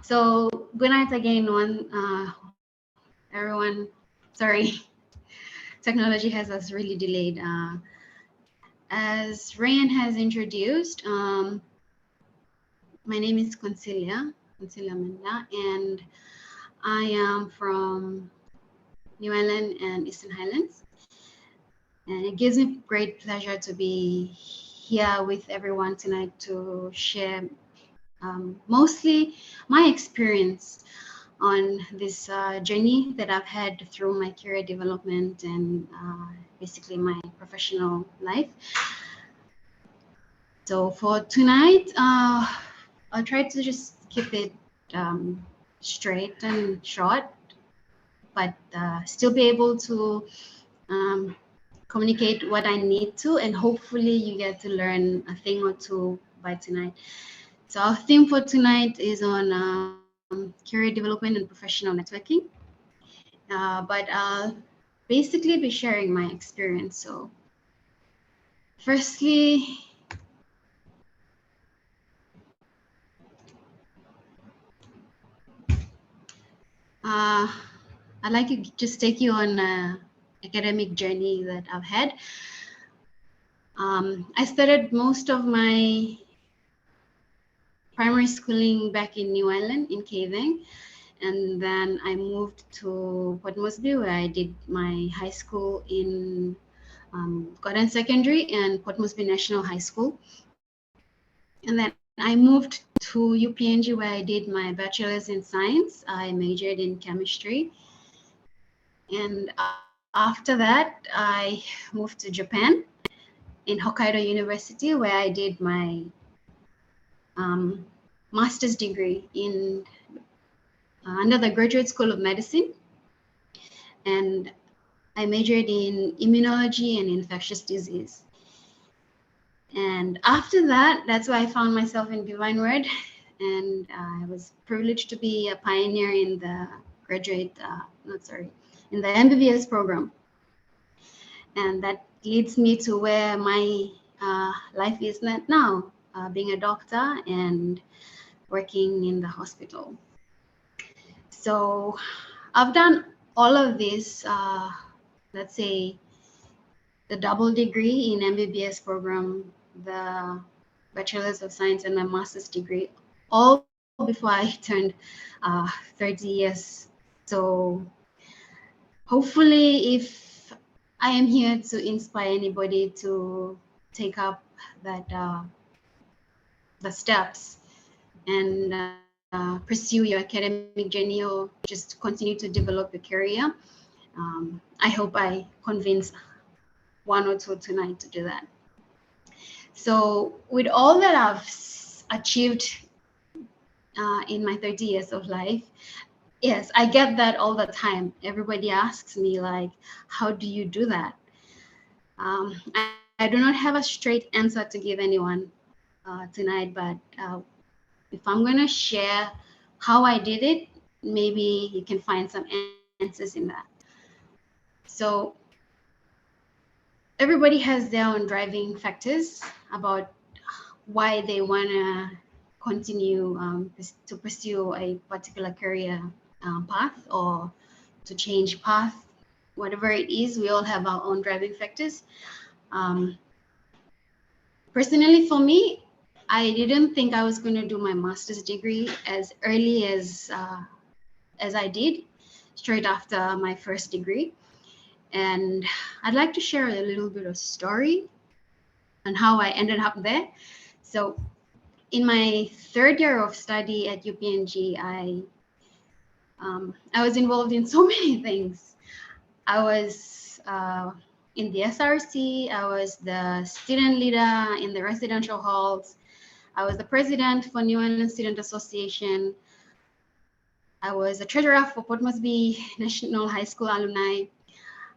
So good night again, everyone. Sorry, technology has us really delayed. As Ryan has introduced, my name is Conscilliah Menda, and I am from New Ireland and Eastern Highlands. And it gives me great pleasure to be here with everyone tonight to share mostly my experience on this journey that I've had through my career development and basically my professional life. So for tonight, I'll try to just keep it straight and short, but still be able to communicate what I need to, and hopefully you get to learn a thing or two by tonight. So our theme for tonight is on career development and professional networking. But I'll basically be sharing my experience. So firstly, I'd like to just take you on an academic journey that I've had. I started most of my primary schooling back in New Ireland in Caving, and then I moved to Port Moresby, where I did my high school in Gordon Secondary and Port Moresby National High School. And then I moved to UPNG, where I did my bachelor's in science. I majored in chemistry. And after that, I moved to Japan in Hokkaido University, where I did my master's degree in under the Graduate School of Medicine. And I majored in immunology and infectious disease. And after that, that's where I found myself in Divine Word. And I was privileged to be a pioneer in the in the MBBS program. And that leads me to where my life is now, being a doctor and working in the hospital. So I've done all of this, let's say the double degree in MBBS program, the Bachelor's of Science, and my master's degree, all before I turned 30 years. So hopefully, if I am here to inspire anybody to take up that the steps and pursue your academic journey, or just continue to develop your career, I hope I convince one or two tonight to do that. So with all that I've achieved in my 30 years of life, yes, I get that all the time. Everybody asks me, like, how do you do that? I do not have a straight answer to give anyone tonight, but if I'm going to share how I did it, maybe you can find some answers in that. So everybody has their own driving factors about why they want to continue to pursue a particular career path, or to change path, whatever it is. We all have our own driving factors. Personally, for me, I didn't think I was going to do my master's degree as early as I did, straight after my first degree. And I'd like to share a little bit of story on how I ended up there. So in my third year of study at UPNG, I was involved in so many things. I was in the SRC, I was the student leader in the residential halls, I was the president for New Ireland Student Association, I was the treasurer for Port Moresby National High School Alumni,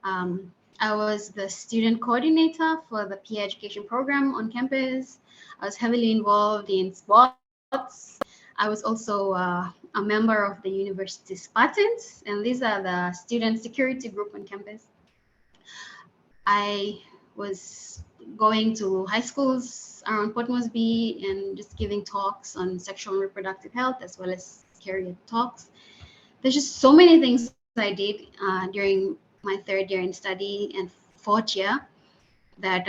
I was the student coordinator for the peer education program on campus. I was heavily involved in sports. I was also a member of the university Spartans, and these are the student security group on campus. I was going to high schools around Port Moresby and just giving talks on sexual and reproductive health, as well as career talks. There's just so many things I did during my third year in study and fourth year that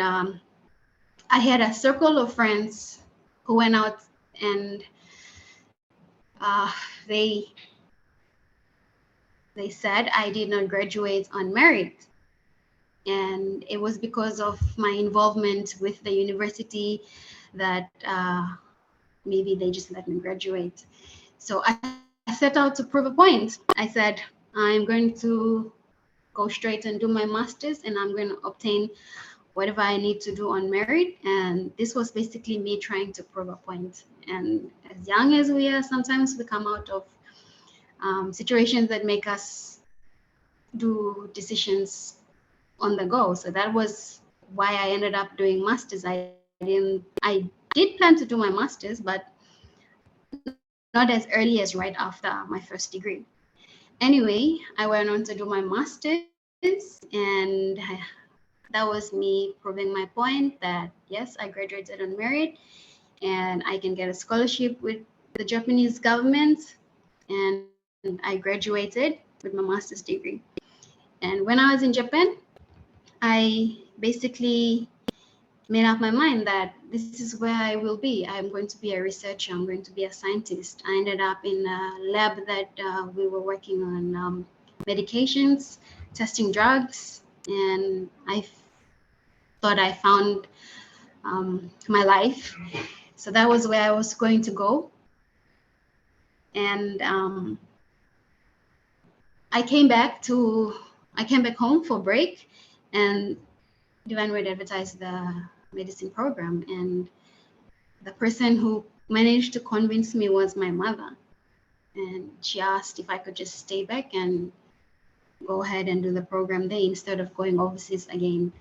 I had a circle of friends who went out and uh, they they said I did not graduate on merit, and it was because of my involvement with the university that maybe they just let me graduate. So I set out to prove a point. I said, I'm going to go straight and do my master's, and I'm going to obtain whatever I need to do on merit. And this was basically me trying to prove a point. And as young as we are, sometimes we come out of situations that make us do decisions on the go. So that was why I ended up doing masters. I did plan to do my masters, but not as early as right after my first degree. Anyway, I went on to do my masters, and that was me proving my point that yes, I graduated on merit and I can get a scholarship with the Japanese government. And I graduated with my master's degree. And when I was in Japan, I basically made up my mind that this is where I will be. I'm going to be a researcher. I'm going to be a scientist. I ended up in a lab that we were working on medications, testing drugs, and I thought I found my life. So that was where I was going to go. And I came back home for break, and Divine Word advertised the medicine program, and the person who managed to convince me was my mother. And she asked if I could just stay back and go ahead and do the program there instead of going overseas again.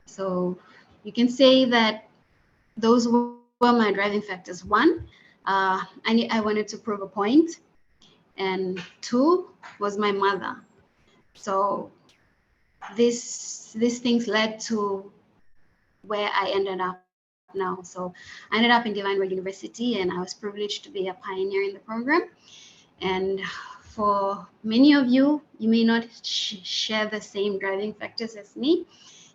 So you can say that those were my driving factors. One, I wanted to prove a point, and two was my mother. So these things led to where I ended up now. So I ended up in Divine Word University, and I was privileged to be a pioneer in the program. And for many of you, you may not share the same driving factors as me.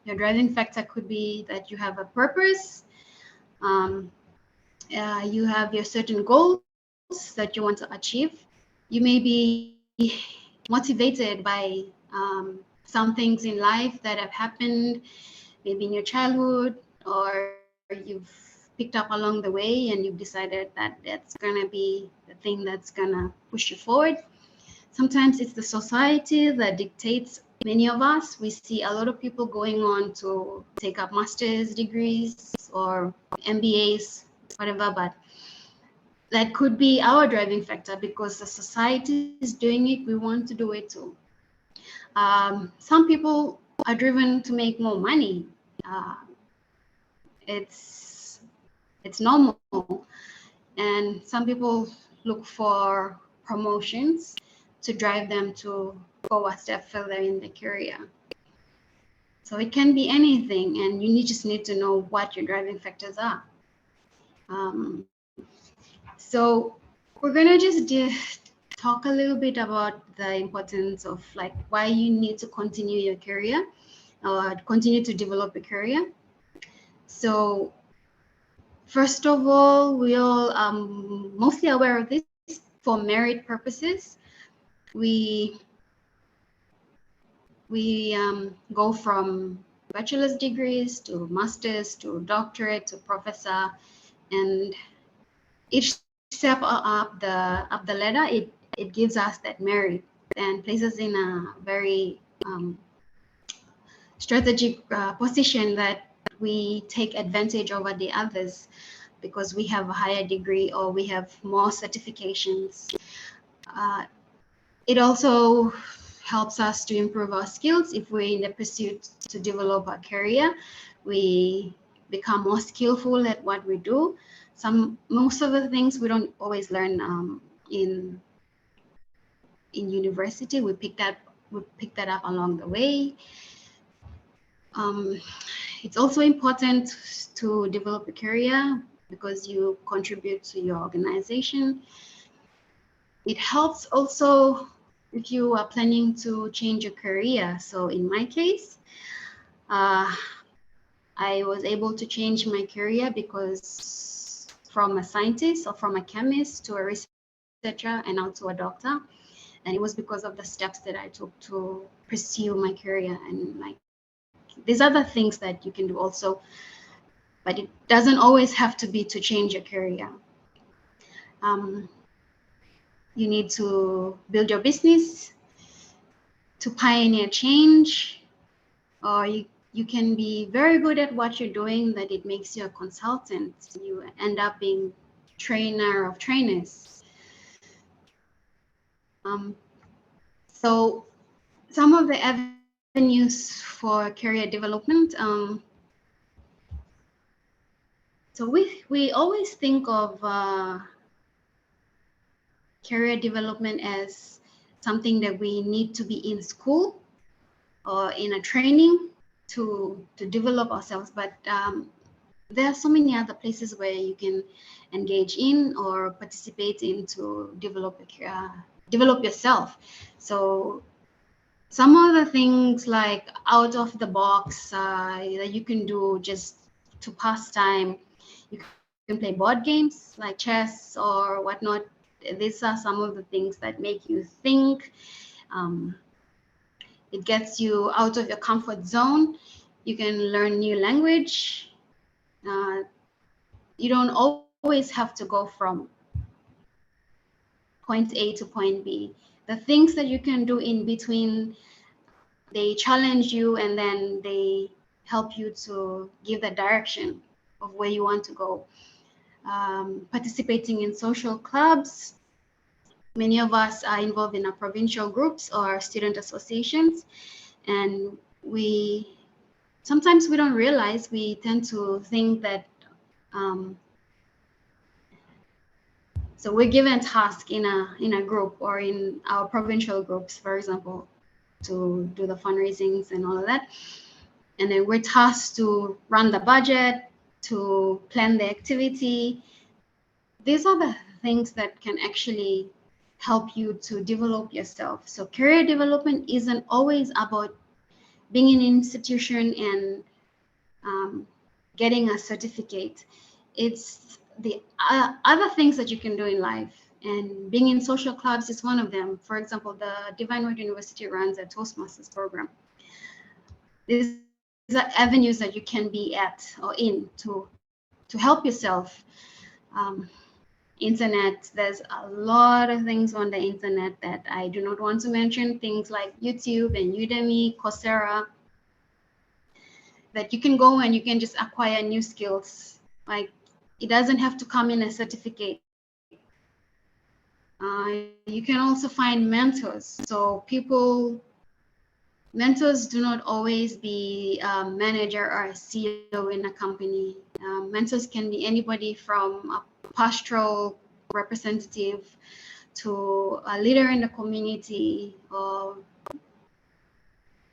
Your driving factor could be that you have a purpose, you have your certain goals that you want to achieve. You may be motivated by some things in life that have happened, maybe in your childhood, or you've picked up along the way and you've decided that that's going to be the thing that's going to push you forward. Sometimes it's the society that dictates many of us. We see a lot of people going on to take up master's degrees or MBAs, whatever, but that could be our driving factor because the society is doing it. We want to do it too. Some people are driven to make more money. It's normal, and some people look for promotions to drive them to go a step further in their career. So it can be anything, and you just need to know what your driving factors are. So we're gonna just talk a little bit about the importance of like why you need to continue your career or continue to develop a career. So first of all, we all mostly aware of this. For merit purposes, we go from bachelor's degrees to master's to doctorate to professor, and each step up the ladder, it gives us that merit and places in a very strategic position that we take advantage over the others because we have a higher degree or we have more certifications. It also helps us to improve our skills. If we're in the pursuit to develop our career, we become more skillful at what we do. Most of the things we don't always learn in university. We pick that up along the way. Um, it's also important to develop a career because you contribute to your organization. It helps also if you are planning to change your career. So in my case, uh, I was able to change my career because from a scientist or from a chemist to a researcher and now to a doctor. And it was because of the steps that I took to pursue my career. And like there's other things that you can do also, but it doesn't always have to be to change your career. Um, you need to build your business to pioneer change, or you can be very good at what you're doing that it makes you a consultant. You end up being trainer of trainers. So some of the avenues for career development. So we always think of career development as something that we need to be in school or in a training to develop ourselves, but there are so many other places where you can engage in or participate in to develop yourself. So some of the things like out of the box that you can do just to pass time, you can play board games like chess or whatnot. These are some of the things that make you think. Um, it gets you out of your comfort zone. You can learn new language. Uh, you don't always have to go from point A to point B. The things that you can do in between, they challenge you and then they help you to give the direction of where you want to go. Participating in social clubs. Many of us are involved in our provincial groups or student associations, and sometimes we don't realize, we tend to think that so we're given a task in a group or in our provincial groups, for example, to do the fundraisings and all of that. And then we're tasked to run the budget, to plan the activity. These are the things that can actually help you to develop yourself. So career development isn't always about being in an institution and getting a certificate. It's the other things that you can do in life. And being in social clubs is one of them. For example, the Divine Word University runs a Toastmasters program. These are avenues that you can be at or in to help yourself. Internet, there's a lot of things on the internet that I do not want to mention, things like YouTube and Udemy, Coursera, that you can go and you can just acquire new skills. Like it doesn't have to come in a certificate. You can also find mentors. So mentors do not always be a manager or a CEO in a company. Mentors can be anybody from a pastoral representative to a leader in the community, or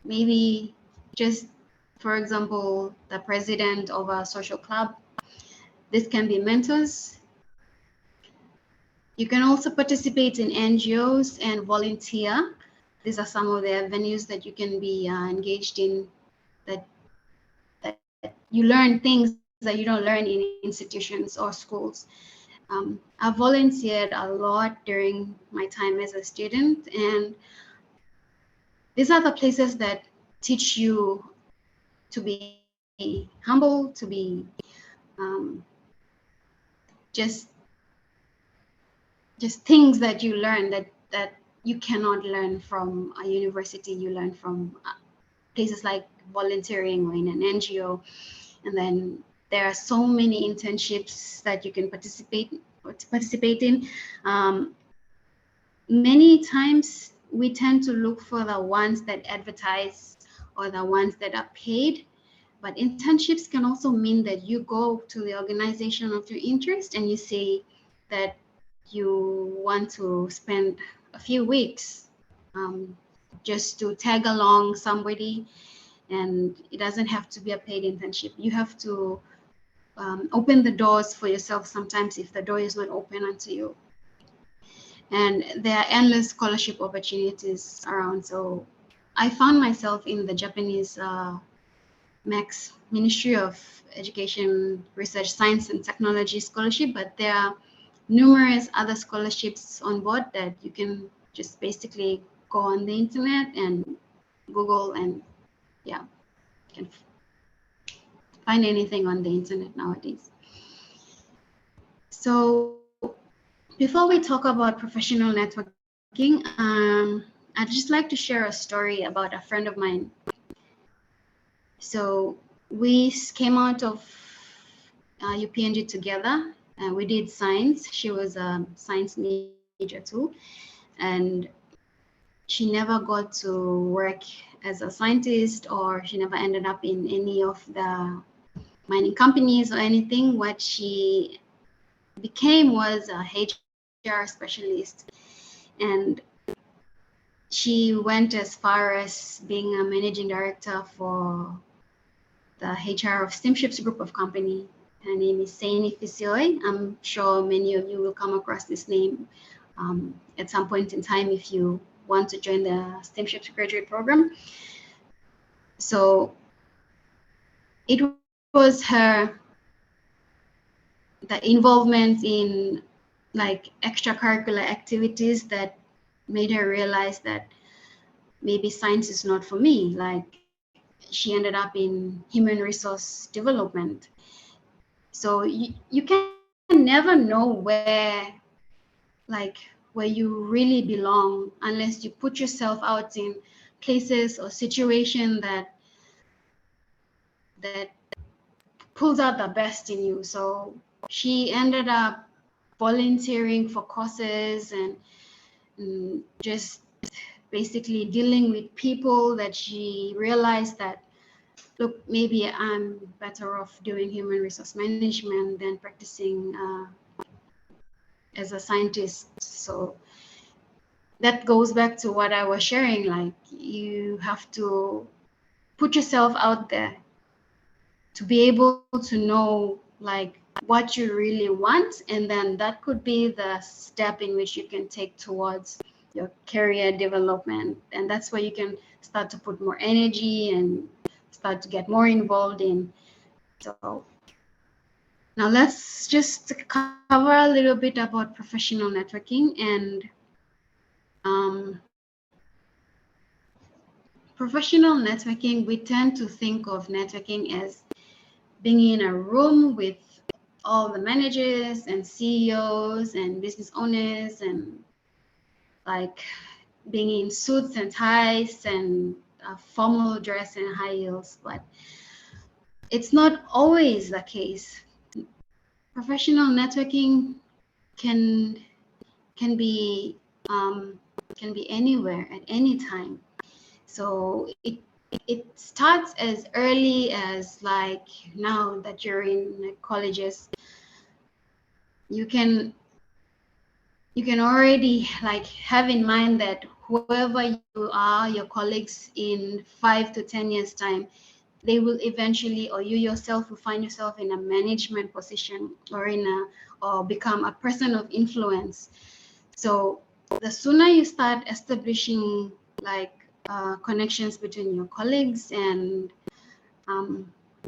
maybe just, for example, the president of a social club. This can be mentors. You can also participate in NGOs and volunteer. These are some of the avenues that you can be engaged in, that you learn things that you don't learn in institutions or schools. I volunteered a lot during my time as a student, and these are the places that teach you to be humble, to be um, just things that you learn that you cannot learn from a university. You learn from places like volunteering or in an NGO, and then there are so many internships that you can participate in. Many times we tend to look for the ones that advertise or the ones that are paid, but internships can also mean that you go to the organization of your interest and you say that you want to spend a few weeks just to tag along somebody and it doesn't have to be a paid internship. You have to open the doors for yourself sometimes if the door is not open unto you. And there are endless scholarship opportunities around. So I found myself in the Japanese MAX, Ministry of Education, Research, Science and Technology scholarship, but there are numerous other scholarships on board that you can just basically go on the internet and Google, and yeah, you can find anything on the internet nowadays. So before we talk about professional networking, I'd just like to share a story about a friend of mine. So we came out of UPNG together, and we did science. She was a science major too, and she never got to work as a scientist, or she never ended up in any of the mining companies or anything. What she became was a HR specialist, and she went as far as being a managing director for the HR of Steamships Group of Company. Her name is Saini Fisioi. I'm sure many of you will come across this name at some point in time if you want to join the Steamships graduate program. So it was the involvement in like extracurricular activities that made her realize that maybe science is not for me. Like, she ended up in human resource development. So you can never know where you really belong unless you put yourself out in places or situation that pulls out the best in you. So she ended up volunteering for courses and just basically dealing with people that she realized that, look, maybe I'm better off doing human resource management than practicing as a scientist. So that goes back to what I was sharing. Like, you have to put yourself out there to be able to know like what you really want, and then that could be the step in which you can take towards your career development. And that's where you can start to put more energy and start to get more involved in. So now let's just cover a little bit about professional networking. And professional networking, we tend to think of networking as being in a room with all the managers and CEOs and business owners, and like being in suits and ties and formal dress and high heels. But it's not always the case. Professional networking can be anywhere at any time. So it starts as early as, like, now that you're in colleges, you can already like have in mind that whoever you are, your colleagues in 5 to 10 years time, they will eventually, or you yourself will find yourself in a management position, or become a person of influence. So the sooner you start establishing like connections between your colleagues and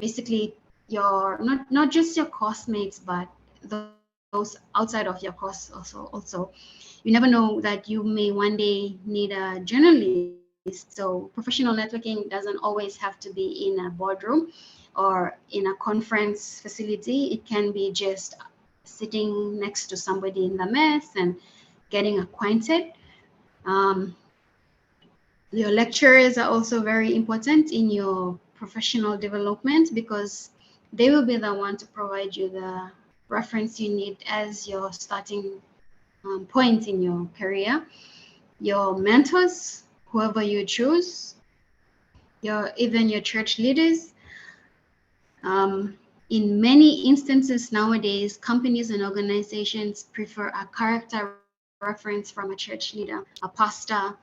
basically your not just your classmates, but those outside of your course also, you never know that you may one day need a journalist. So professional networking doesn't always have to be in a boardroom or in a conference facility. It can be just sitting next to somebody in the mess and getting acquainted. Your lecturers are also very important in your professional development, because they will be the one to provide you the reference you need as your starting point in your career. Your mentors, whoever you choose, even your church leaders. In many instances nowadays, companies and organizations prefer a character reference from a church leader, a pastor.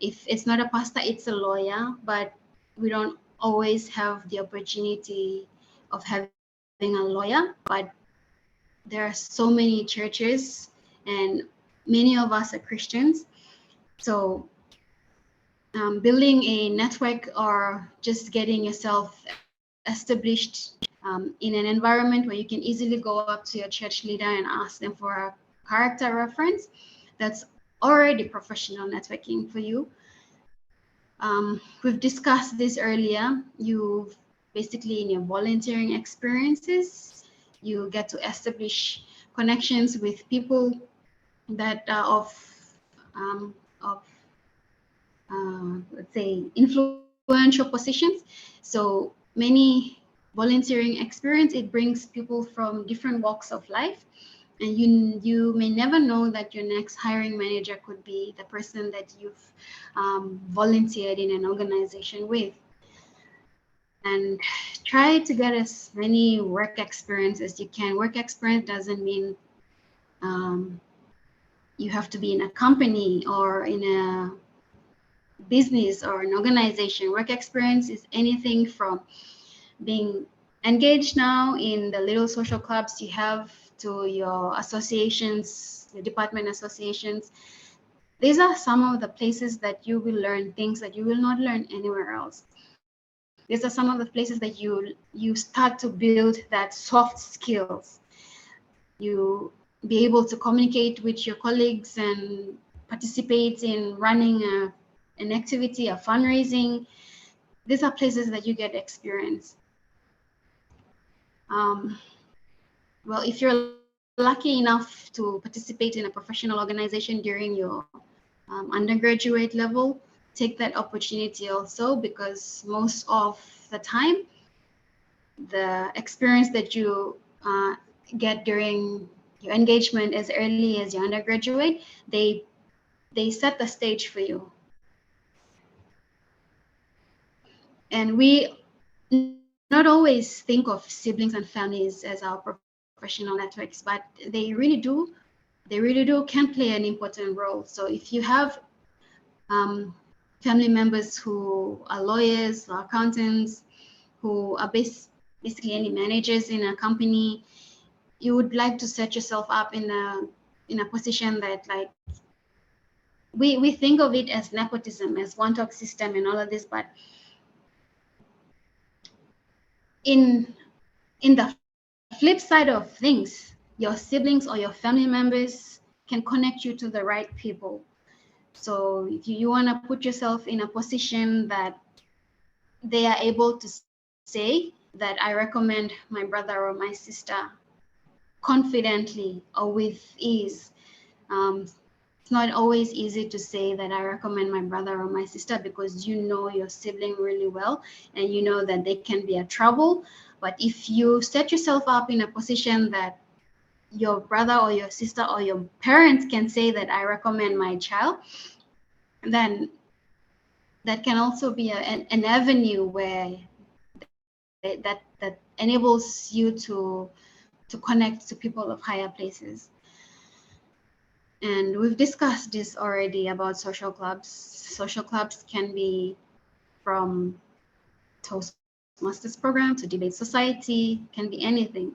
If it's not a pastor, it's a lawyer, but we don't always have the opportunity of having a lawyer, but there are so many churches and many of us are Christians. So building a network or just getting yourself established in an environment where you can easily go up to your church leader and ask them for a character reference, that's already professional networking for you. We've discussed this earlier. You basically, in your volunteering experiences, you get to establish connections with people that are of let's say influential positions. So many volunteering experience, it brings people from different walks of life, and you may never know that your next hiring manager could be the person that you've volunteered in an organization with. And try to get as many work experience as you can. Work experience doesn't mean you have to be in a company or in a business or an organization. Work experience is anything from being engaged now in the little social clubs you have to your associations, your department associations. These are some of the places that you will learn things that you will not learn anywhere else. These are some of the places that you start to build that soft skills. You be able to communicate with your colleagues and participate in running an activity, a fundraising. These are places that you get experience. Well, if you're lucky enough to participate in a professional organization during your undergraduate level, take that opportunity also, because most of the time, the experience that you get during your engagement as early as your undergraduate, they set the stage for you. And we not always think of siblings and families as our professional networks, but they really do can play an important role. So if you have family members who are lawyers or accountants, who are basically any managers in a company, you would like to set yourself up in a position that, like, we think of it as nepotism, as one talk system and all of this, but in the flip side of things, your siblings or your family members can connect you to the right people. So if you want to put yourself in a position that they are able to say that I recommend my brother or my sister confidently or with ease. It's not always easy to say that I recommend my brother or my sister, because you know your sibling really well and you know that they can be a trouble. But if you set yourself up in a position that your brother or your sister or your parents can say that I recommend my child, then that can also be an avenue where that enables you to connect to people of higher places. And we've discussed this already about social clubs. Social clubs can be from Toastmasters program to debate society, can be anything.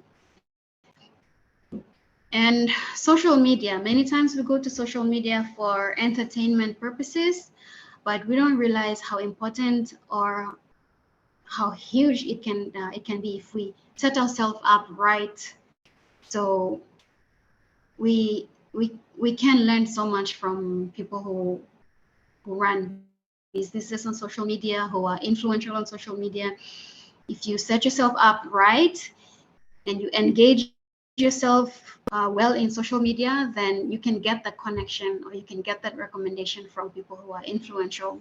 And social media, many times we go to social media for entertainment purposes, but we don't realize how important or how huge it can be if we set ourselves up right. So we can learn so much from people who run businesses on social media, who are influential on social media. If you set yourself up right and you engage yourself well in social media, then you can get that connection or you can get that recommendation from people who are influential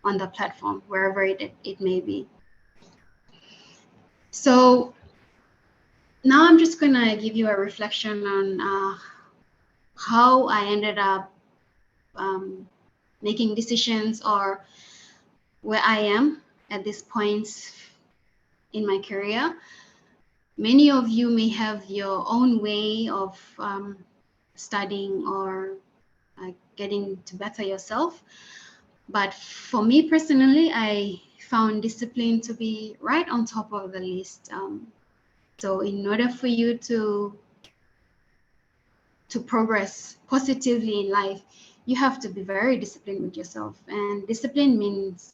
on the platform, wherever it may be. So now I'm just gonna give you a reflection on how I ended up making decisions, or where I am at this point in my career. Many of you may have your own way of studying or getting to better yourself. But for me personally, I found discipline to be right on top of the list. So in order for you to progress positively in life, you have to be very disciplined with yourself. And discipline means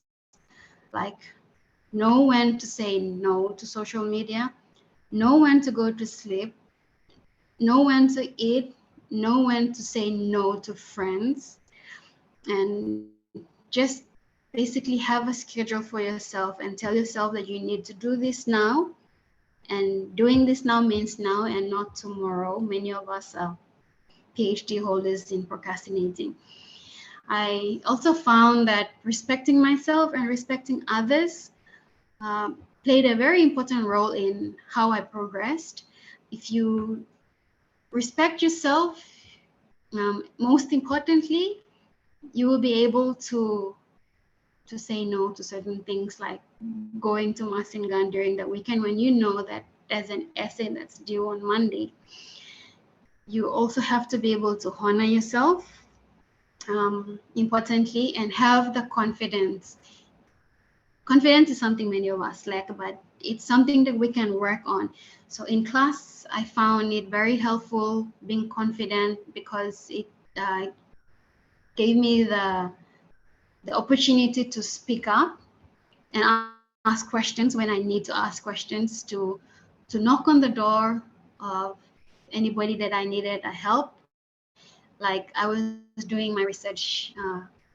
like know when to say no to social media, know when to go to sleep, know when to eat, know when to say no to friends, and just basically have a schedule for yourself and tell yourself that you need to do this now. And doing this now means now and not tomorrow. Many of us are PhD holders in procrastinating. I also found that respecting myself and respecting others played a very important role in how I progressed. If you respect yourself, most importantly, you will be able to say no to certain things like going to Masingan during the weekend when you know that there's an essay that's due on Monday. You also have to be able to honor yourself, importantly, and have the confidence. Confidence is something many of us lack, but it's something that we can work on. So in class, I found it very helpful being confident because it gave me the opportunity to speak up and ask questions when I need to ask questions, to knock on the door of anybody that I needed a help. Like I was doing my research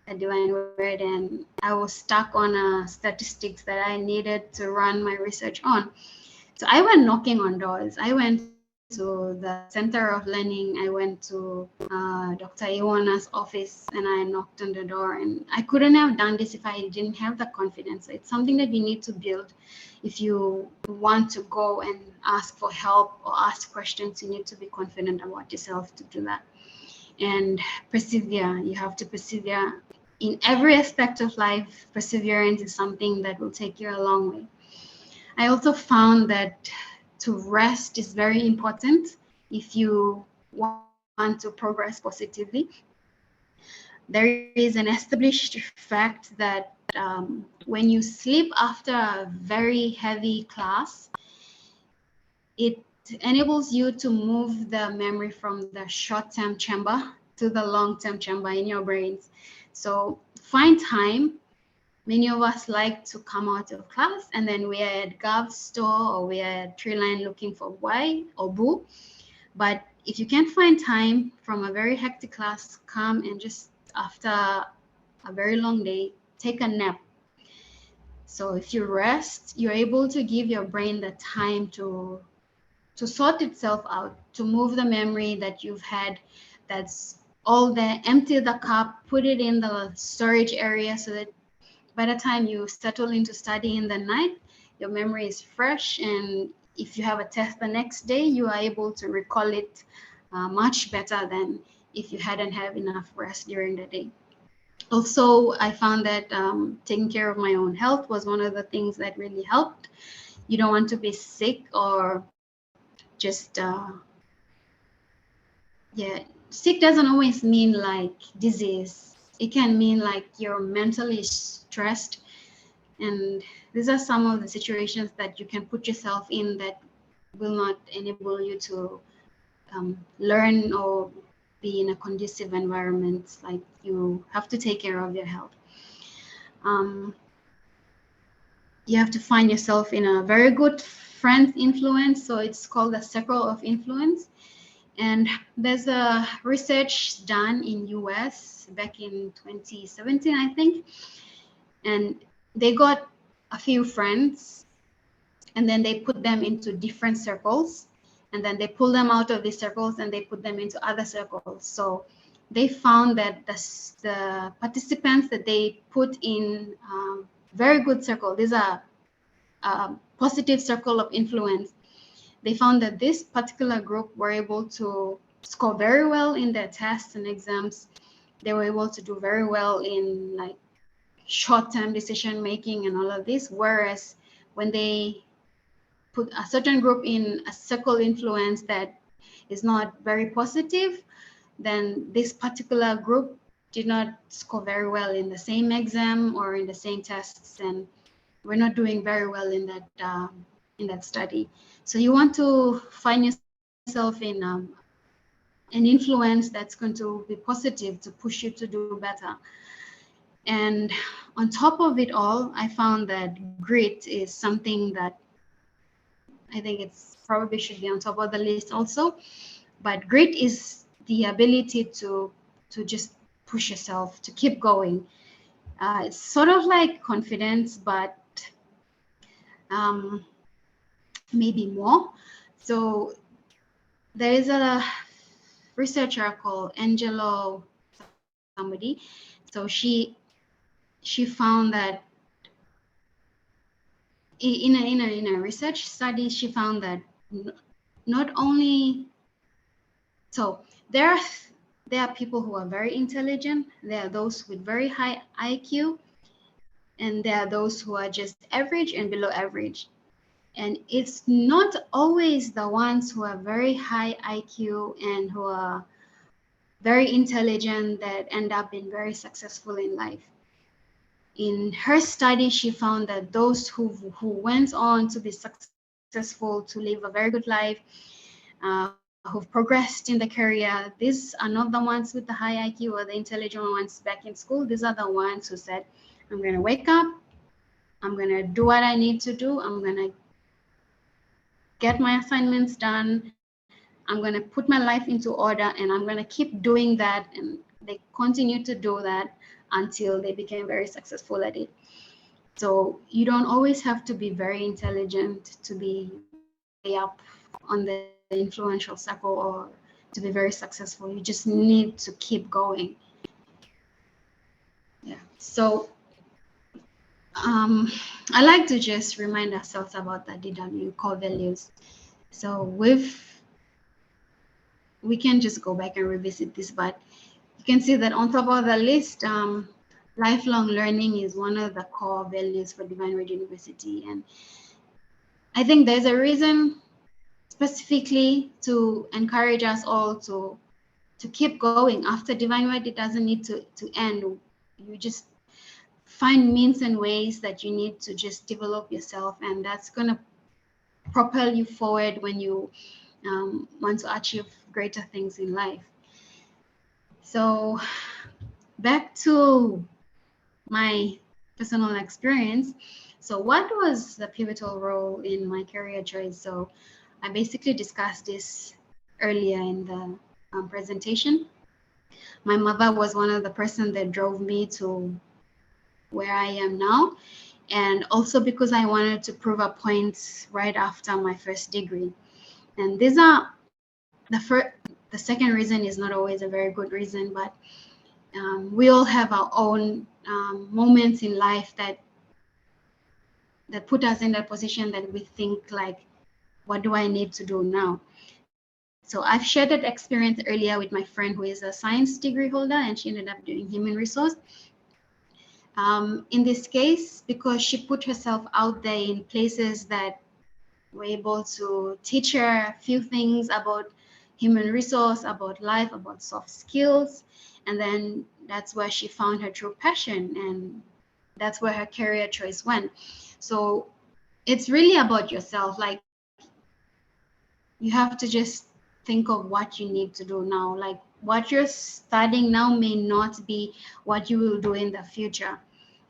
at Divine Word, and I was stuck on statistics that I needed to run my research on. So I went knocking on doors. I went to the Center of Learning. I went to Dr. Iwana's office, and I knocked on the door. And I couldn't have done this if I didn't have the confidence. So it's something that you need to build. If you want to go and ask for help or ask questions, you need to be confident about yourself to do that. And persevere. You have to persevere in every aspect of life. Perseverance is something that will take you a long way. I also found that to rest is very important if you want to progress positively. There is an established fact that when you sleep after a very heavy class, it enables you to move the memory from the short-term chamber to the long-term chamber in your brains. So find time. Many of us like to come out of class and then we are at Gov store or we are at Tree Line looking for Y or Boo. But if you can't find time from a very hectic class, come and just after a very long day, take a nap. So if you rest, you're able to give your brain the time to sort itself out, to move the memory that you've had that's all there, empty the cup, put it in the storage area so that by the time you settle into study in the night, your memory is fresh. And if you have a test the next day, you are able to recall it much better than if you hadn't had enough rest during the day. Also, I found that taking care of my own health was one of the things that really helped. You don't want to be sick or just sick doesn't always mean like disease. It can mean like you're mentally stressed, and these are some of the situations that you can put yourself in that will not enable you to learn or be in a conducive environment. Like you have to take care of your health. You have to find yourself in a very good friend influence. So it's called the circle of influence. And there's a research done in US back in 2017, I think. And they got a few friends and then they put them into different circles. And then they pull them out of these circles and they put them into other circles. So they found that the participants that they put in very good circle, these are a positive circle of influence, they found that this particular group were able to score very well in their tests and exams. They were able to do very well in like short-term decision making and all of this. Whereas when they put a certain group in a circle influence that is not very positive, then this particular group did not score very well in the same exam or in the same tests. And we're not doing very well in that study. So you want to find yourself in an influence that's going to be positive to push you to do better. And on top of it all, I found that grit is something that I think it's probably should be on top of the list also. But grit is the ability to just push yourself, to keep going. It's sort of like confidence, but um, maybe more. So there is a researcher called Angelo somebody. So she found that in a research study, she found that not only so there are people who are very intelligent, there are those with very high IQ, and there are those who are just average and below average. And it's not always the ones who are very high IQ and who are very intelligent that end up being very successful in life. In her study, she found that those who went on to be successful, to live a very good life, who've progressed in the career, these are not the ones with the high IQ or the intelligent ones back in school. These are the ones who said, I'm going to wake up, I'm going to do what I need to do, I'm going to get my assignments done, I'm going to put my life into order, and I'm going to keep doing that. And they continue to do that until they became very successful at it. So you don't always have to be very intelligent to be way up on the influential circle or to be very successful. You just need to keep going. Yeah. So I like to just remind ourselves about the DW core values. So we can just go back and revisit this, but you can see that on top of the list, lifelong learning is one of the core values for Divine Word University. And I think there's a reason specifically to encourage us all to keep going. After Divine Word, it doesn't need to end. You just find means and ways that you need to just develop yourself, and that's going to propel you forward when you want to achieve greater things in life. So back to my personal experience. So what was the pivotal role in my career choice? So I basically discussed this earlier in the presentation. My mother was one of the person that drove me to where I am now, and also because I wanted to prove a point right after my first degree. And these are the second reason is not always a very good reason, but we all have our own moments in life that put us in that position that we think like, what do I need to do now? So I've shared that experience earlier with my friend who is a science degree holder, and she ended up doing human resource. In this case, because she put herself out there in places that were able to teach her a few things about human resource, about life, about soft skills, and then that's where she found her true passion, and that's where her career choice went. So it's really about yourself. Like, you have to just think of what you need to do now. Like, what you're studying now may not be what you will do in the future,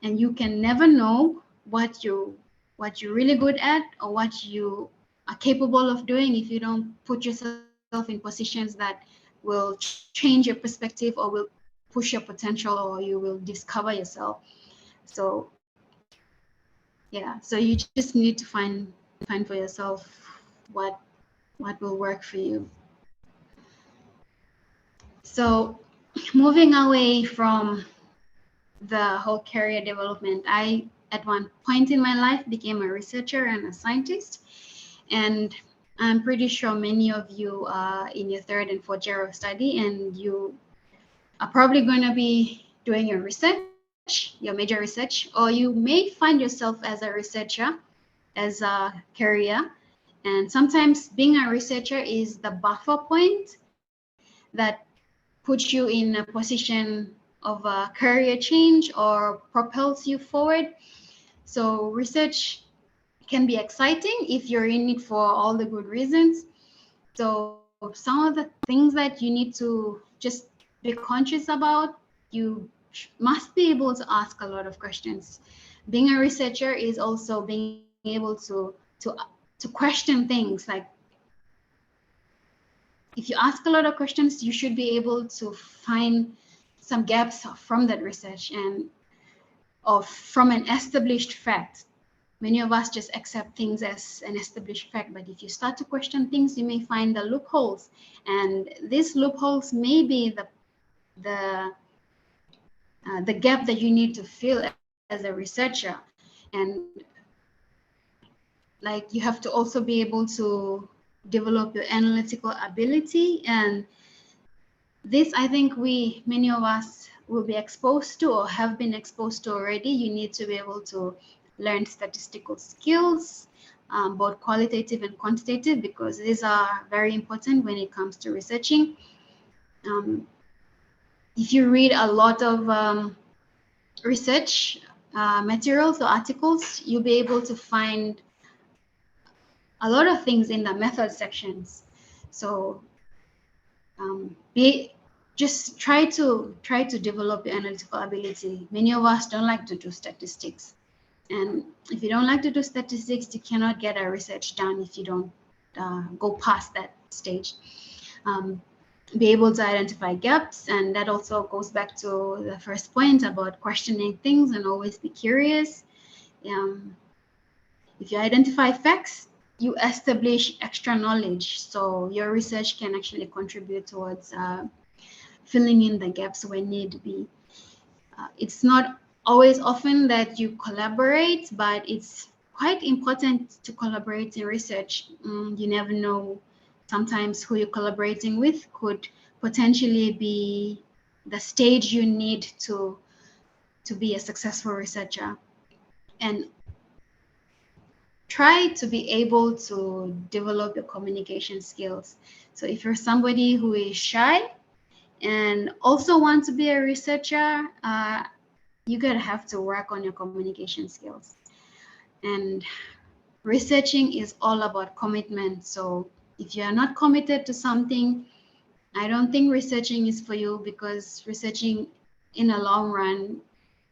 and you can never know what you're really good at or what you are capable of doing if you don't put yourself in positions that will change your perspective or will push your potential, or you will discover yourself. So yeah, so you just need to find for yourself what will work for you. So moving away from the whole career development, I at one point in my life became a researcher and a scientist, and I'm pretty sure many of you are in your third and fourth year of study, and you are probably going to be doing your research, your major research, or you may find yourself as a researcher, as a career. And sometimes being a researcher is the buffer point that puts you in a position of a career change or propels you forward. So research can be exciting if you're in it for all the good reasons. So some of the things that you need to just be conscious about, you must be able to ask a lot of questions. Being a researcher is also being able to question things. Like, if you ask a lot of questions, you should be able to find some gaps from that research and of from an established fact. Many of us just accept things as an established fact, but if you start to question things, you may find the loopholes, and these loopholes may be the the gap that you need to fill as a researcher. And like, you have to also be able to develop your analytical ability, and this, I think, many of us will be exposed to or have been exposed to already. You need to be able to learn statistical skills, both qualitative and quantitative, because these are very important when it comes to researching. If you read a lot of research materials or articles, you'll be able to find a lot of things in the method sections. So just try to develop your analytical ability. Many of us don't like to do statistics, and if you don't like to do statistics, you cannot get a research done if you don't go past that stage. Be able to identify gaps, and that also goes back to the first point about questioning things and always be curious. If you identify facts, you establish extra knowledge, so your research can actually contribute towards filling in the gaps where need be. It's not always often that you collaborate, but it's quite important to collaborate in research. You never know, sometimes who you're collaborating with could potentially be the stage you need to be a successful researcher. And try to be able to develop your communication skills. So if you're somebody who is shy and also want to be a researcher, you're gonna have to work on your communication skills. And researching is all about commitment. So if you are not committed to something, I don't think researching is for you, because researching in a long run,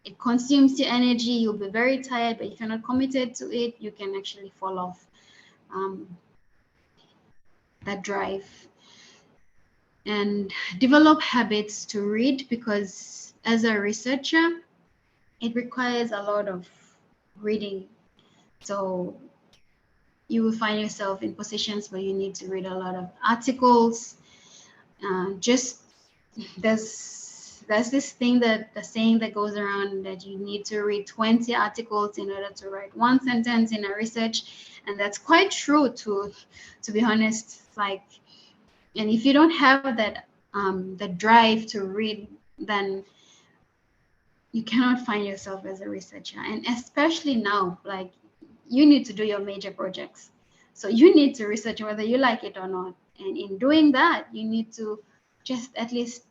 it consumes your energy. You'll be very tired, but if you're not committed to it, you can actually fall off that drive. And develop habits to read, because as a researcher, it requires a lot of reading. So you will find yourself in positions where you need to read a lot of articles. Just there's this thing, that the saying that goes around, that you need to read 20 articles in order to write one sentence in a research, and that's quite true, to be honest. Like, and if you don't have that the drive to read, then you cannot find yourself as a researcher. And especially now, like, you need to do your major projects, so you need to research whether you like it or not. And in doing that, you need to just at least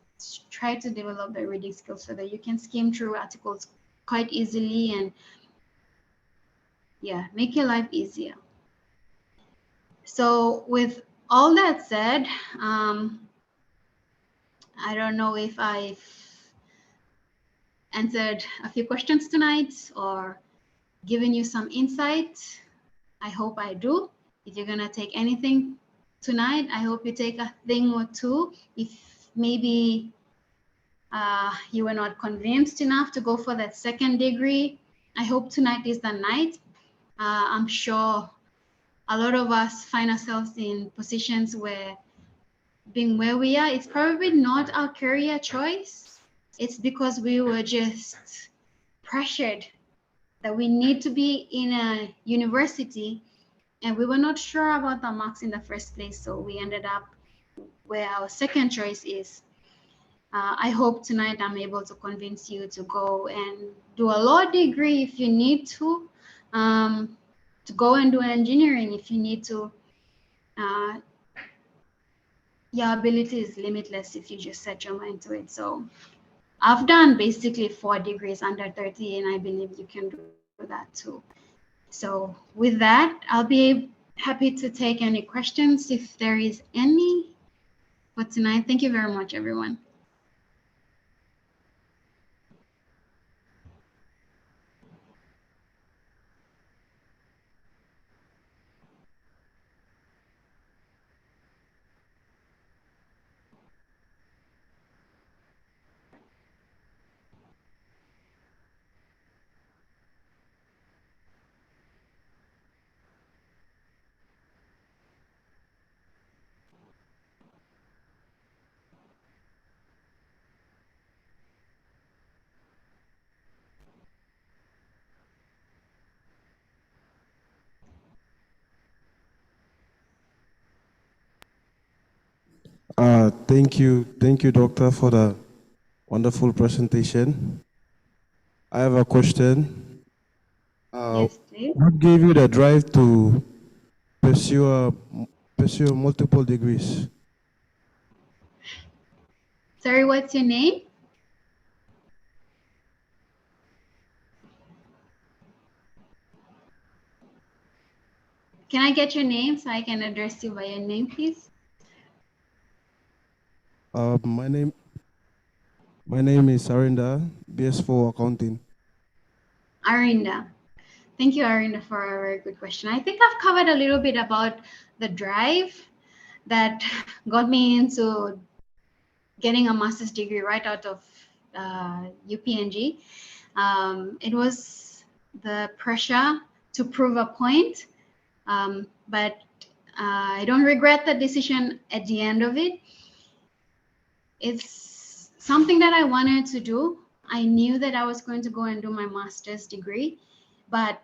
try to develop the reading skills so that you can skim through articles quite easily, and yeah, make your life easier. So with all that said, I don't know if I've answered a few questions tonight or given you some insight. I hope I do. If you're gonna take anything tonight, I hope you take a thing or two. If maybe you were not convinced enough to go for that second degree, I hope tonight is the night. I'm sure a lot of us find ourselves in positions where, being where we are, it's probably not our career choice. It's because we were just pressured that we need to be in a university, and we were not sure about the marks in the first place, so we ended up where our second choice is. I hope tonight I'm able to convince you to go and do a law degree if you need to go and do engineering if you need to. Your ability is limitless if you just set your mind to it. So I've done basically 4 degrees under 30, and I believe you can do that too. So with that, I'll be happy to take any questions if there is any for tonight. Thank you very much, everyone. Thank you, Doctor, for the wonderful presentation. I have a question. Yes, please. What gave you the drive to pursue multiple degrees? Sorry, what's your name? Can I get your name so I can address you by your name, please? My name is Arinda, BS4 Accounting. Arinda. Thank you, Arinda, for a very good question. I think I've covered a little bit about the drive that got me into getting a master's degree right out of UPNG. It was the pressure to prove a point, but I don't regret the decision at the end of it. It's something that I wanted to do. I knew that I was going to go and do my master's degree, but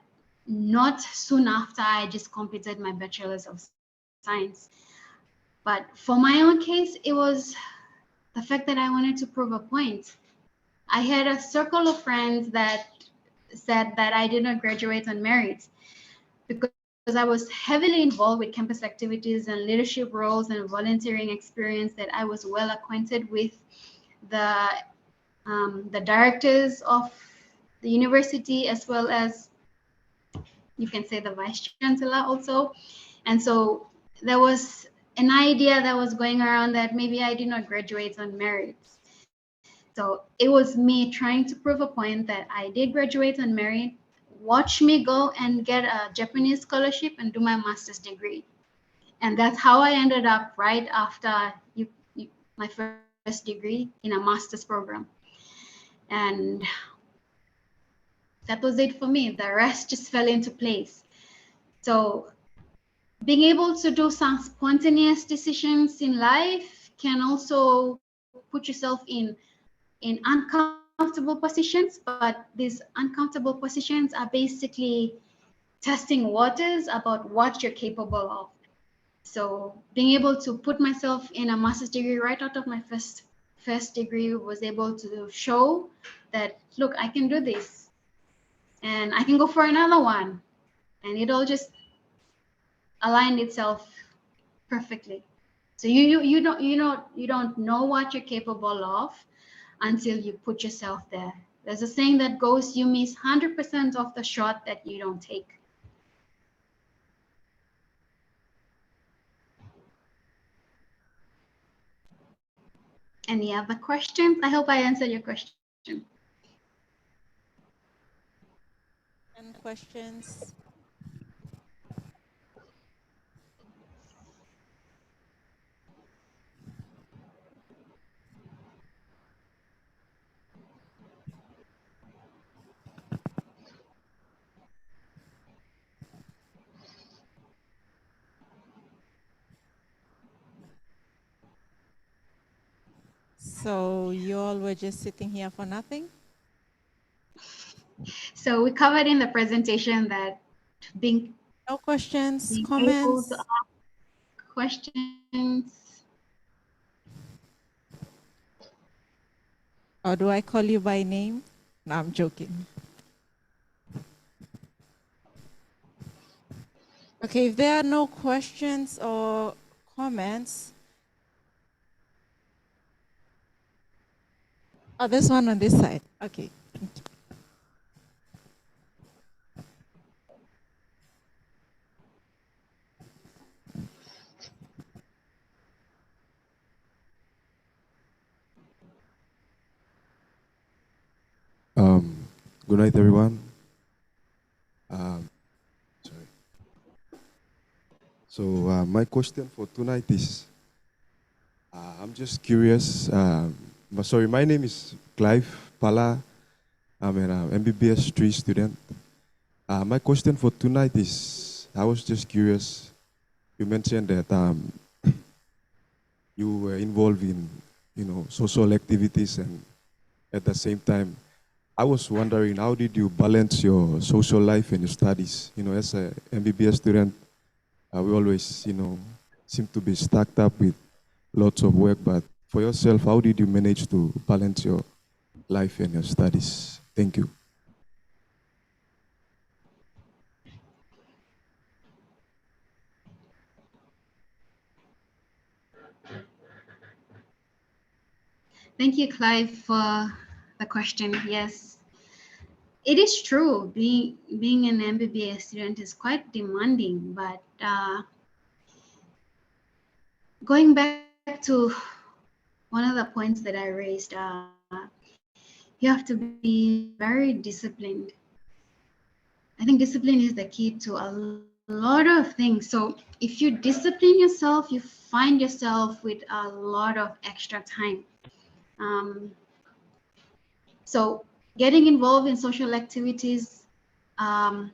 not soon after I just completed my bachelor's of science. But for my own case, it was the fact that I wanted to prove a point. I had a circle of friends that said that I did not graduate on merit because I was heavily involved with campus activities and leadership roles and volunteering experience, that I was well acquainted with the directors of the university, as well as, you can say, the vice chancellor also. And so there was an idea that was going around that maybe I did not graduate on merit. So it was me trying to prove a point that I did graduate on merit. Watch me go and get a Japanese scholarship and do my master's degree. And that's how I ended up right after my first degree in a master's program. And that was it for me. The rest just fell into place. So being able to do some spontaneous decisions in life can also put yourself in uncomfortable positions, but these uncomfortable positions are basically testing waters about what you're capable of. So being able to put myself in a master's degree right out of my first degree was able to show that, look, I can do this, and I can go for another one, and it all just aligned itself perfectly. So you don't know what you're capable of until you put yourself there. There's a saying that goes, you miss 100% of the shot that you don't take. Any other questions? I hope I answered your question. And questions? So you all were just sitting here for nothing? So we covered in the presentation that being No questions, able to comments? ask questions. Or do I call you by name? No, I'm joking. Okay, if there are no questions or comments. Oh, there's one on this side. Okay. Good night, everyone. Um, sorry. So my question for tonight is, I'm just curious. Sorry, my name is Clive Pala. I'm an MBBS 3 student. My question for tonight is, I was just curious. You mentioned that you were involved in, social activities, and at the same time, I was wondering, how did you balance your social life and your studies? As a MBBS student, we always, seem to be stacked up with lots of work. But for yourself, how did you manage to balance your life and your studies? Thank you. Thank you, Clive, for the question. Yes, it is true. Being an MBBS student is quite demanding, but going back to one of the points that I raised, you have to be very disciplined. I think discipline is the key to a lot of things. So if you discipline yourself, you find yourself with a lot of extra time. Um, so getting involved in social activities, um,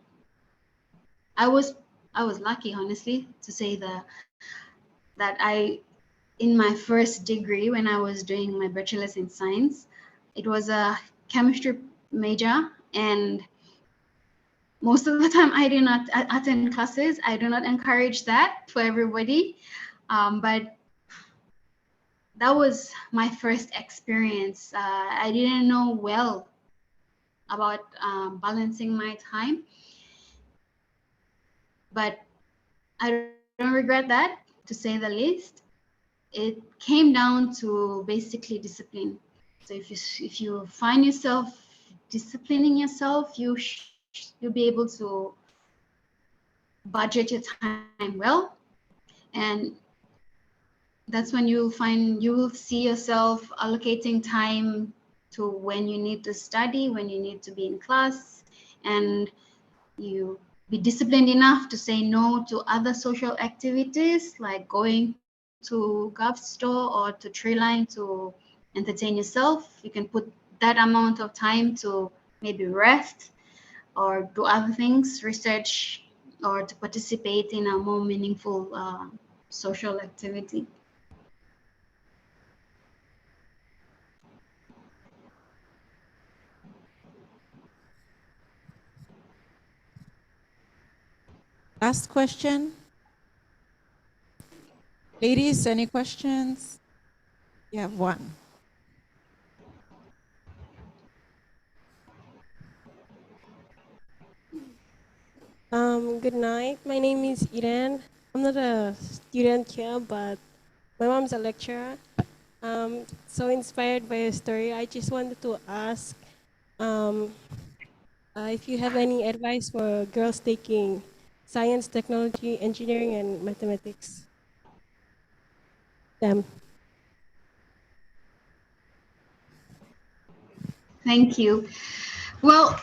I was I was lucky, honestly, to say that I, in my first degree, when I was doing my bachelor's in science, it was a chemistry major, and most of the time I do not attend classes. I do not encourage that for everybody, but that was my first experience. I didn't know well about balancing my time, but I don't regret that, to say the least. It came down to basically discipline. So if you find yourself disciplining yourself, you'll be able to budget your time well, and that's when you will see yourself allocating time to when you need to study, when you need to be in class, and you be disciplined enough to say no to other social activities like going to Gov store or to Treeline to entertain yourself. You can put that amount of time to maybe rest or do other things, research, or to participate in a more meaningful social activity. Last question. Ladies, any questions? You have one. Good night. My name is Eden. I'm not a student here, but my mom's a lecturer. So inspired by a story, I just wanted to ask um, if you have any advice for girls taking science, technology, engineering, and mathematics. Them. Thank you. Well,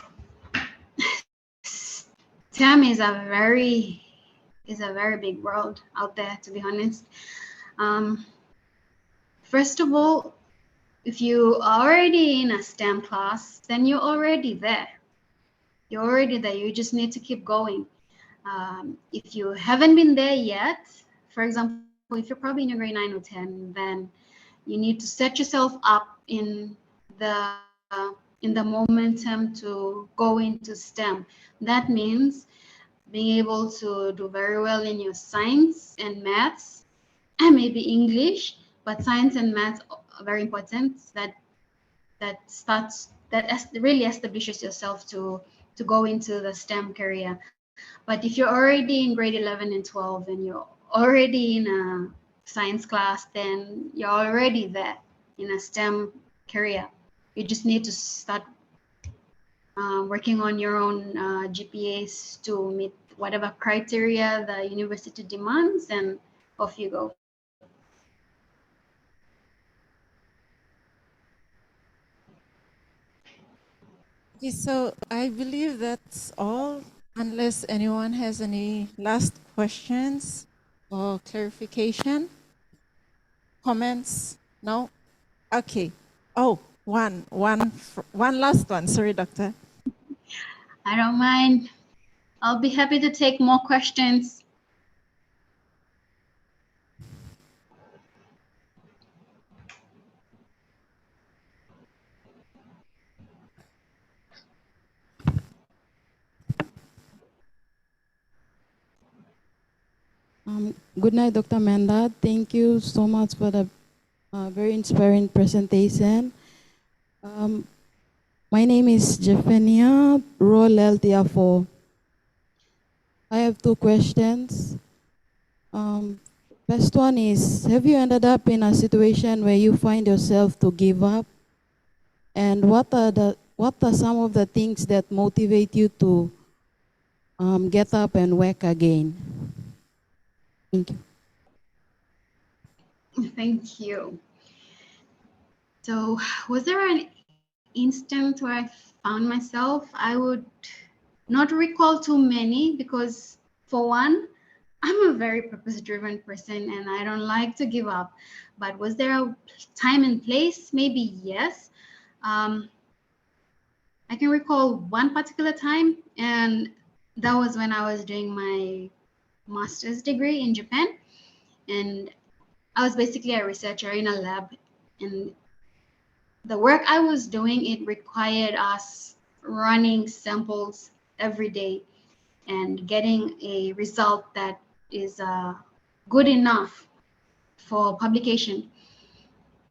STEM is a very big world out there, to be honest. Um, First of all, if you are already in a STEM class, then you're already there. You're already there. You just need to keep going. If you haven't been there yet, for example, if you're probably in your grade 9 or 10, then you need to set yourself up the in the momentum to go into STEM. That means being able to do very well in your science and maths and maybe English, but science and maths are very important. That really establishes yourself to go into the STEM career. But if you're already in grade 11 and 12 and you're already in a science class, then you're already there in a STEM career. You just need to start working on your own GPAs to meet whatever criteria the university demands, and off you go. Okay, so I believe that's all, unless anyone has any last questions or clarification, comments? No? Okay. Oh, one last one. Sorry, doctor. I don't mind. I'll be happy to take more questions. Good night, Dr. Menda. Thank you so much for the very inspiring presentation. Um, my name is Jeffania Rolel Tiafo. I have two questions. First one is, have you ended up in a situation where you find yourself to give up? And what are some of the things that motivate you to get up and work again? Thank you. Thank you. So, was there an instant where I found myself? I would not recall too many because, for one, I'm a very purpose-driven person and I don't like to give up. But was there a time and place? Maybe yes. I can recall one particular time, and that was when I was doing my master's degree in Japan. And I was basically a researcher in a lab. And the work I was doing, it required us running samples every day and getting a result that is good enough for publication.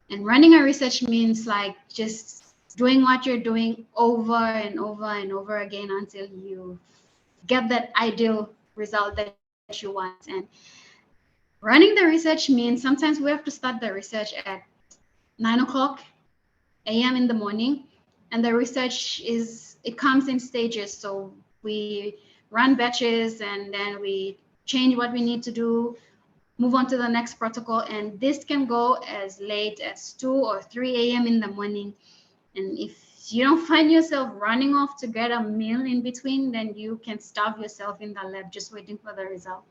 And running a research means like just doing what you're doing over and over and over again until you get that ideal result that you want. And running the research means sometimes we have to start the research at 9 o'clock a.m. in the morning, and the research it comes in stages. So we run batches and then we change what we need to do, move on to the next protocol, and this can go as late as 2 or 3 a.m. in the morning. And if you don't find yourself running off to get a meal in between, then you can starve yourself in the lab just waiting for the result.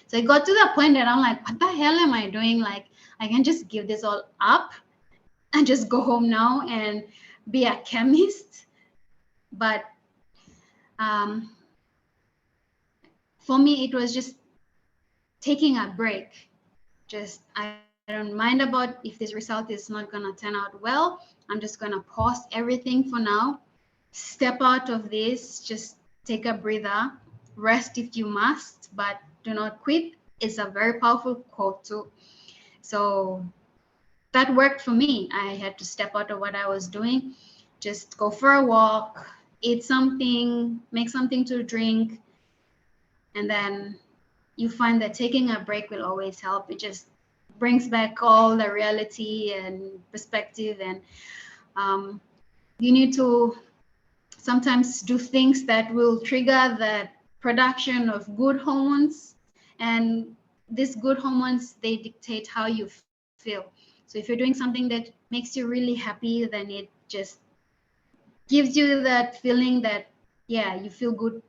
So it got to the point that I'm like, what the hell am I doing? Like, I can just give this all up and just go home now and be a chemist. But for me, it was just taking a break. Just I don't mind about if this result is not gonna turn out well. I'm just gonna pause everything for now, step out of this, just take a breather, rest if you must, but do not quit. It's a very powerful quote too. So that worked for me. I had to step out of what I was doing, just go for a walk, eat something, make something to drink, and then you find that taking a break will always help. It just brings back all the reality and perspective, and you need to sometimes do things that will trigger the production of good hormones, and these good hormones, they dictate how you feel. So if you're doing something that makes you really happy, then it just gives you that feeling that, yeah, you feel good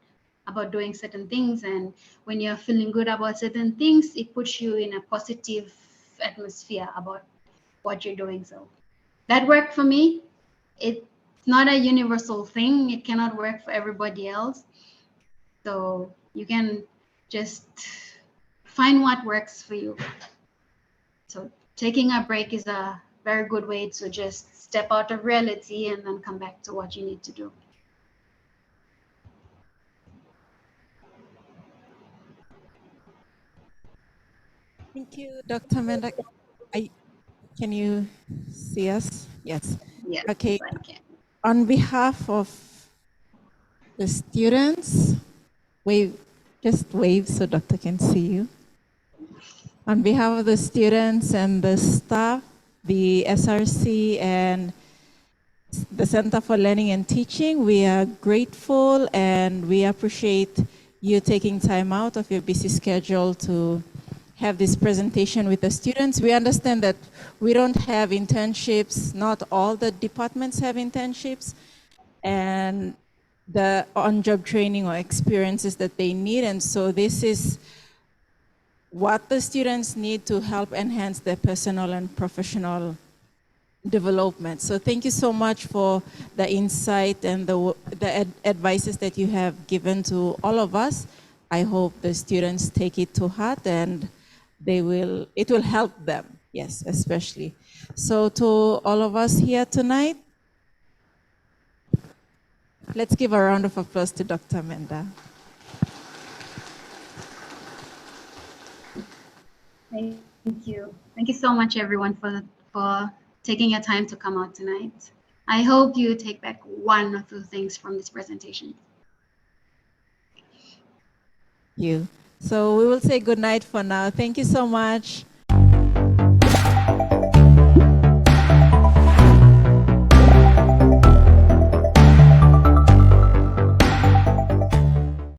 about doing certain things. And when you're feeling good about certain things, it puts you in a positive atmosphere about what you're doing. So that worked for me. It's not a universal thing. It cannot work for everybody else. So you can just find what works for you. So taking a break is a very good way to just step out of reality and then come back to what you need to do. Thank you, Dr. Menda. Can you see us? Yes. Yes, Okay. I can. On behalf of the students, just wave so doctor can see you. On behalf of the students and the staff, the SRC and the Center for Learning and Teaching, we are grateful and we appreciate you taking time out of your busy schedule to have this presentation with the students. We understand that we don't have internships, not all the departments have internships, and the on-job training or experiences that they need. And so this is what the students need to help enhance their personal and professional development. So thank you so much for the insight and the advices that you have given to all of us. I hope the students take it to heart and it will help them, yes, especially. So to all of us here tonight, let's give a round of applause to Dr. Menda. Thank you. Thank you so much, everyone, for taking your time to come out tonight. I hope you take back one or two things from this presentation. Thank you. So we will say good night for now. Thank you so much.